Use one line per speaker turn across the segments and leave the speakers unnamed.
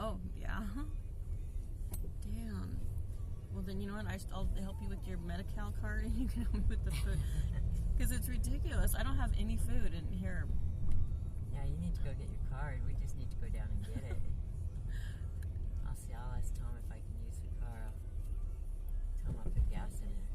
Oh, yeah. Damn. Well, then you know what? I'll help you with your Medi-Cal card, and you can help me with the food. Because it's ridiculous. I don't have any food in here.
Yeah, you need to go get your card. We just need to go down and get it. I'll ask Tom if I can use the car. Tom, I'll put gas in it.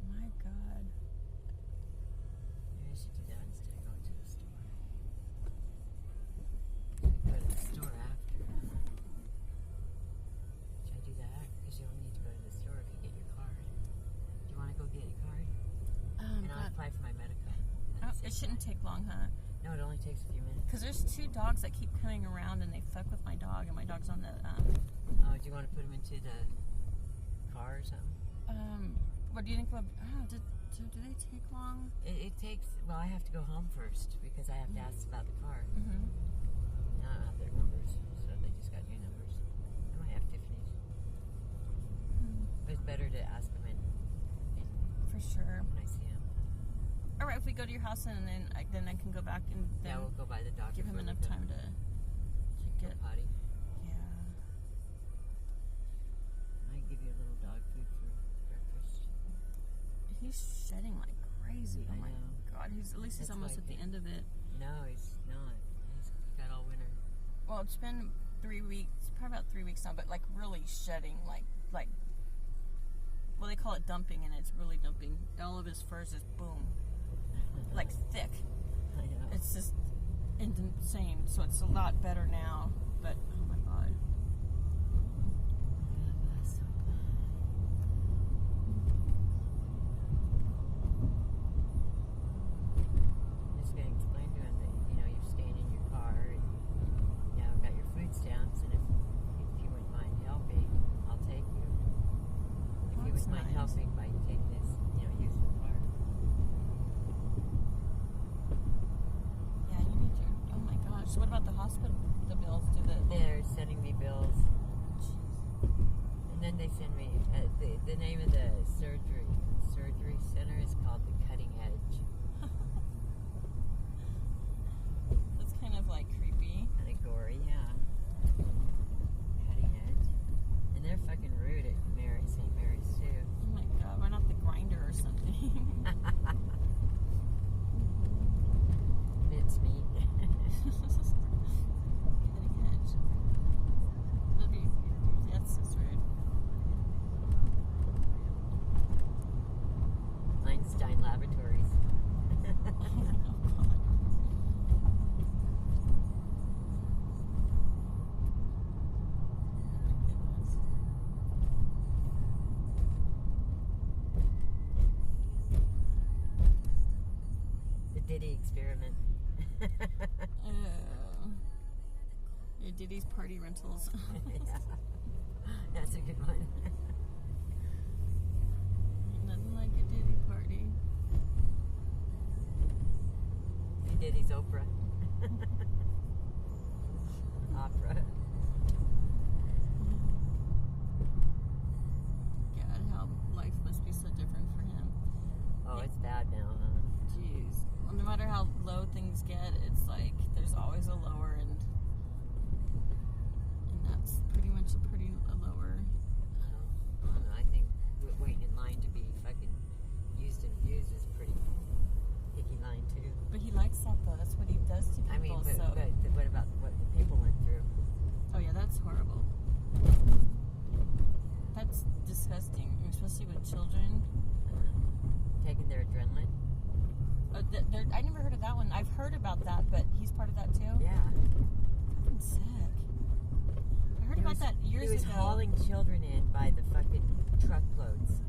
My God.
Maybe I should do that instead of going to the store. Should we go to the store after? Should I do that? Because you'll need to go to the store if you get your card. Do you want to go get your card? And I'll apply for my Medi-Cal.
Oh, it shouldn't take long, huh?
No, it only takes a few minutes.
Because there's 2 dogs that keep coming around and they fuck with my dog, and my dog's on the.
Oh, do you want to put him into the car or something?
What do you think about? Do they take long?
It takes. Well, I have to go home first because I have to ask about the car.
Mm-hmm.
I don't have their numbers, so they just got new numbers. I might have Tiffany's. But it's better to ask them in
For sure.
when I see him.
All right, if we go to your house and then I can go back and then
Yeah, we'll go by the doctor.
give him
before we
enough
go
time to get.
potty.
Yeah.
I give you a little dog food for breakfast.
He's shedding like crazy. Oh
I
my
know.
God. He's
That's
almost
why
at the end of it.
No, he's not. He's got all winter.
Well, it's been 3 weeks, probably about 3 weeks now, but like really shedding, like. Well, they call it dumping, and it's really dumping. All of his fur is just boom, like thick.
I know.
It's just insane. So it's a lot better now. But oh my God.
Just gonna explain to him that you're staying in your car and got your food stamps, and if you wouldn't mind helping, I'll take you. If you
That's
wouldn't mind
nice.
helping by taking this, use the car.
Yeah, you need your. Oh my gosh. So what about the hospital? The bills?
They're sending me bills, and then they send me the name of the surgery center is called the Cutting Edge.
That's kind of like creepy.
Kind of gory, yeah. Cutting Edge, and they're fucking rude at St. Mary's too.
Oh my God. Why not the grinder or something?
Mince meat.
Cutting edge. That's just rude.
Einstein Laboratories.
Oh God.
The Diddy experiment.
Your Diddy's party rentals.
Yeah. That's a good one.
Nothing like a Diddy party.
The Diddy's Oprah. Opera.
God, how life must be so different for him.
Oh, it's bad now, huh?
Jeez. Well, no matter how low things get, it's like there's always a lower, and that's pretty much a lower.
I don't know. I think waiting in line to be fucking used and abused is pretty hickey line too.
But he likes that though. That's what he does to people.
I mean, but
so.
what about what the people went through?
Oh yeah, that's horrible. That's disgusting, especially with children.
Taking their adrenaline.
I never heard of that one. I've heard about that, but he's part of that too.
Yeah.
Fucking sick. I heard about that years ago.
He was hauling children in by the fucking truckloads.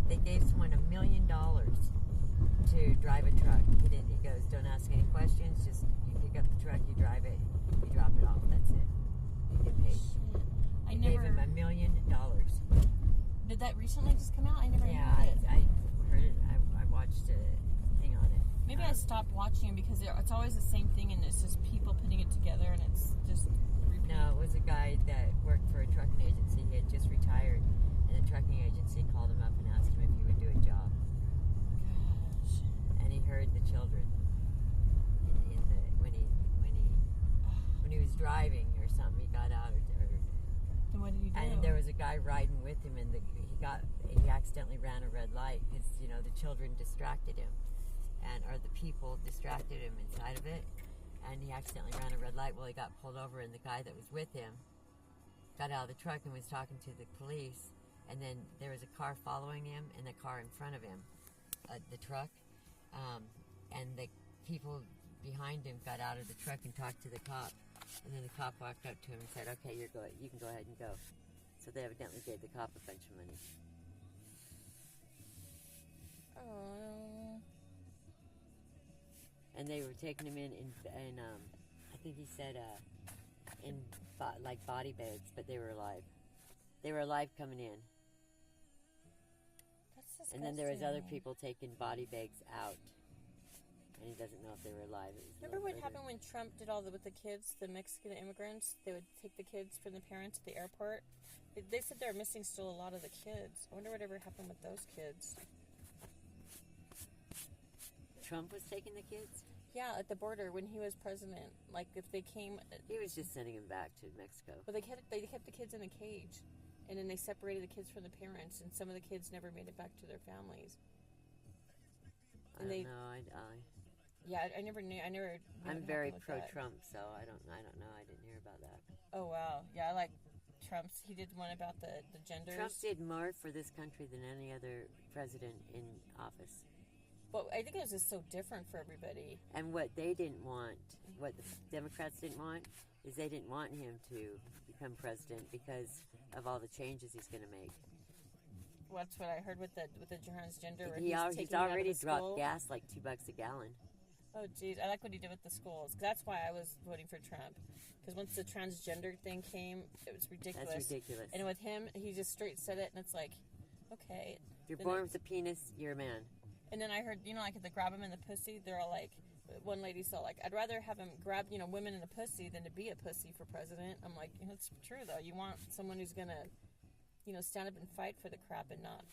They gave someone $1 million to drive a truck. He goes, don't ask any questions. Just you pick up the truck, you drive it, you drop it off. That's it. You get paid.
Shit.
They gave him $1 million.
Did that recently just come out? I never
Yeah,
heard it.
I heard it. I watched a thing on it.
Maybe I stopped watching it because it's always the same thing, and it's just people putting it together, and it's just repeat.
No, it was a guy that worked for a trucking agency. He had just retired, and the trucking agency called him up and asked him if he would do a job.
Gosh.
And he heard the children when he was driving or something. He got out guy riding with him, and he accidentally ran a red light because the children distracted him, or the people distracted him inside of it, and he accidentally ran a red light. Well, he got pulled over, and the guy that was with him got out of the truck and was talking to the police, and then there was a car following him, and the car in front of him, the truck, and the people behind him got out of the truck and talked to the cop, and then the cop walked up to him and said, "Okay, you can go ahead and go." So they evidently gave the cop a bunch of money.
Oh.
And they were taking him in I think he said in like body bags, but they were alive. They were alive coming in.
That's disgusting.
And then there was other people taking body bags out, and he doesn't know if they were alive.
Remember what happened when Trump did all with the kids, the Mexican immigrants? They would take the kids from the parents at the airport. They said they're missing still a lot of the kids. I wonder whatever happened with those kids.
Trump was taking the kids?
Yeah, at the border when he was president. Like if they came,
he was just sending them back to Mexico.
But they kept the kids in a cage, and then they separated the kids from the parents, and some of the kids never made it back to their families.
And I don't know.
Yeah, I never knew.
I'm very pro-Trump, so I don't know. I didn't hear about that.
Oh wow, yeah, I like Trump's. He did one about the genders.
Trump did more for this country than any other president in office.
But I think it was just so different for everybody.
And what they didn't want, what the Democrats didn't want, is they didn't want him to become president because of all the changes he's going to make.
Well, that's what I heard with the transgender.
He's already dropped gas like $2 a gallon.
Oh, geez. I like what he did with the schools. That's why I was voting for Trump. Because once the transgender thing came, it was ridiculous.
That's ridiculous.
And with him, he just straight said it, and it's like, okay.
If you're born with a penis, you're a man.
And then I heard, like if they grab him in the pussy, they're all like, one lady said, like, I'd rather have him grab, women in the pussy than to be a pussy for president. I'm like, it's true, though. You want someone who's going to, stand up and fight for the crap and not...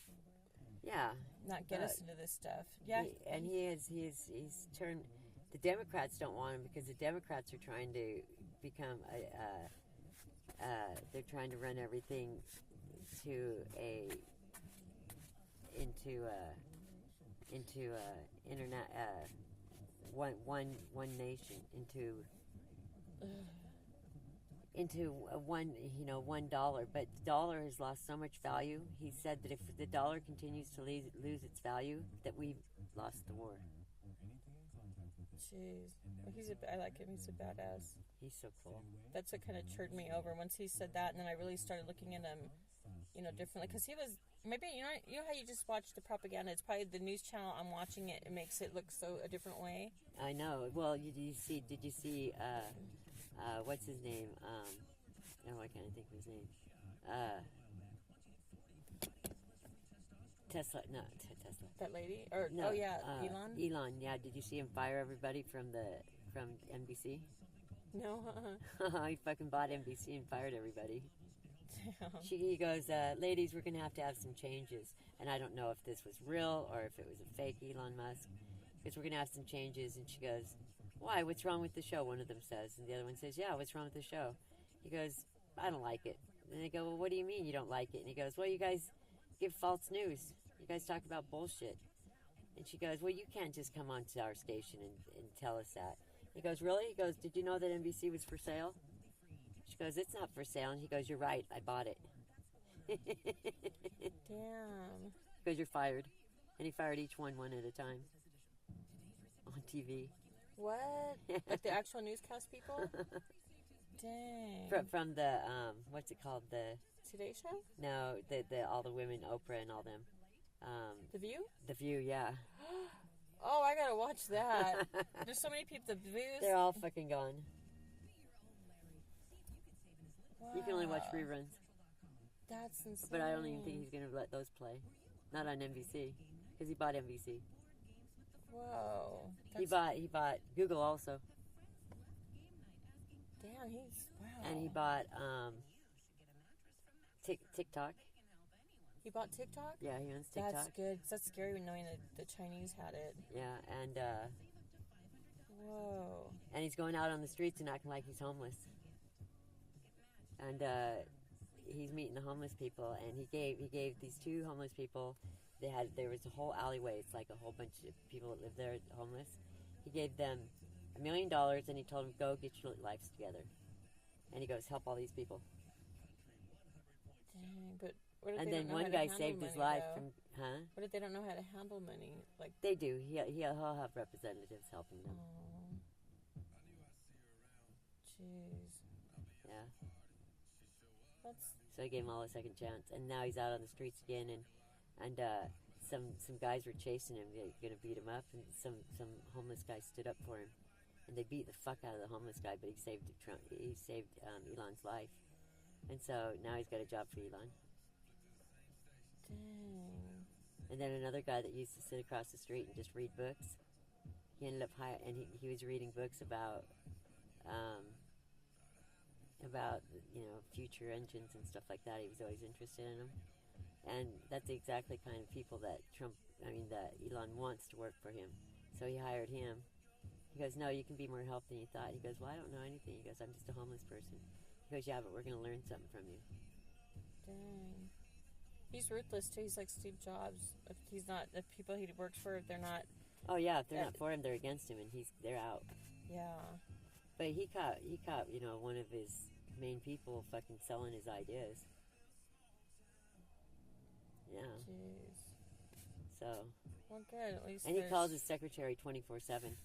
Yeah.
Not get us into this stuff. Yeah.
He's turned... The Democrats don't want him because the Democrats are trying to become they're trying to run everything into internet one nation into $1, but the dollar has lost so much value. He said that if the dollar continues to lose its value, that we've lost the war.
Jeez, well, I like him. He's a badass.
He's so cool.
That's what kind of turned me over once he said that, and then I really started looking at him, differently, because he was maybe how you just watch the propaganda. It's probably the news channel I'm watching it. It makes it look so a different way.
I know. Well, did you see? What's his name? I can't think of his name. Tesla.
That lady? Or
no,
Elon?
Elon, yeah. Did you see him fire everybody from NBC?
No.
He fucking bought NBC and fired everybody.
Damn.
He goes, ladies, we're going to have some changes. And I don't know if this was real or if it was a fake Elon Musk. Because we're going to have some changes. And she goes, why? What's wrong with the show? One of them says. And the other one says, yeah, what's wrong with the show? He goes, I don't like it. And they go, well, what do you mean you don't like it? And he goes, well, you guys give false news. You guys talk about bullshit. And she goes, well, you can't just come onto our station and tell us that. He goes, really? He goes, did you know that NBC was for sale? She goes, it's not for sale. And he goes, you're right. I bought it.
Damn.
He goes, you're fired. And he fired each one at a time. On TV.
What? Like the actual newscast people? Dang.
From the, what's it called? The
Today Show?
No, all the women, Oprah and all them.
The View?
The View, yeah.
Oh, I gotta watch that. There's so many people. The Views.
They're all fucking gone.
Wow.
You can only watch reruns.
That's insane.
But I don't even think he's gonna let those play. Not on NBC, because he bought NBC.
Whoa.
He bought Google also.
Damn, wow.
And he bought TikTok.
He bought TikTok?
Yeah, he owns TikTok.
That's good. That's scary knowing that the Chinese had it.
Yeah, and
whoa.
And he's going out on the streets and acting like he's homeless. And he's meeting the homeless people, and he gave these two homeless people. There was a whole alleyway. It's like a whole bunch of people that live there homeless. He gave them $1 million, and he told them, go get your lives together. And he goes, help all these people.
Dang, but what if
And
they
then
don't know
one
how to
guy
handle
saved his
money,
life
though?
from,
What if they don't know how to handle money? Like,
They do. He'll have representatives helping them.
oh, jeez,
Yeah.
that's
So he gave him all a second chance, and now he's out on the streets again, and some guys were chasing him. They're gonna beat him up, and some homeless guy stood up for him, and they beat the fuck out of the homeless guy, but he saved Elon's life, and so now he's got a job for Elon.
dang.
And then another guy that used to sit across the street and just read books, he ended up he was reading books about future engines and stuff like that. He was always interested in them, and that's the exactly kind of people that that Elon wants to work for him. So he hired him. He goes, no, you can be more help than you thought. He goes, well, I don't know anything. He goes, I'm just a homeless person. He goes, yeah, but we're going to learn something from you.
Dang. He's ruthless too. He's like Steve Jobs. If he's not, the people he works for, if they're not,
Oh yeah, if they're not for him, they're against him, and they're out.
yeah.
But he caught one of his main people fucking selling his ideas. Yeah.
Jeez.
So.
Well, good. At least.
And he
there's-
calls his secretary 24/7.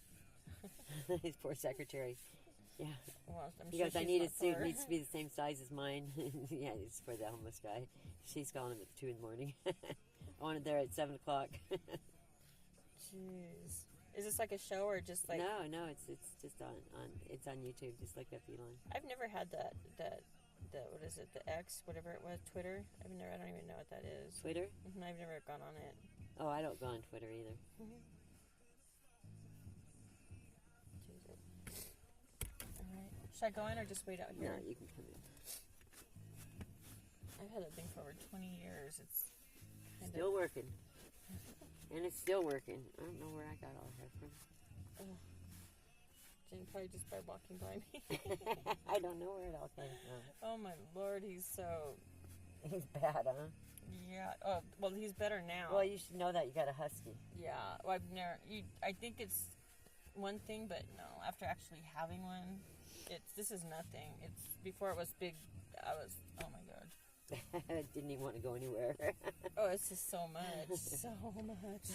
His poor secretary. Yeah.
Well, I'm
He
sure
goes, I
she's
need a
not
suit.
for-
Needs to be the same size as mine. Yeah, it's for the homeless guy. She's calling him at 2 a.m. I want it there at 7 o'clock.
Jeez. Is this like a show or just like?
No, it's just on YouTube. Just look up Elon.
I've never had that what is it, the X, whatever it was, Twitter. I don't even know what that is.
Twitter?
I've never gone on it.
Oh, I don't go on Twitter either.
Alright. Should I go in or just wait out here?
No, you can come in.
I've had that thing for over 20 years. It's kind
Still
of,
working. And it's still working. I don't know where I got all that from.
Jen, probably just by walking by me.
I don't know where it all came from.
Oh my lord, he's so...
He's bad, huh?
Yeah. Oh, well, he's better now.
Well, you should know that. You got a husky.
Yeah. Well, I think it's one thing, but no. After actually having one, this is nothing. It's before it was big. Oh my god.
Didn't even want to go anywhere.
Oh, it's just so much, so much.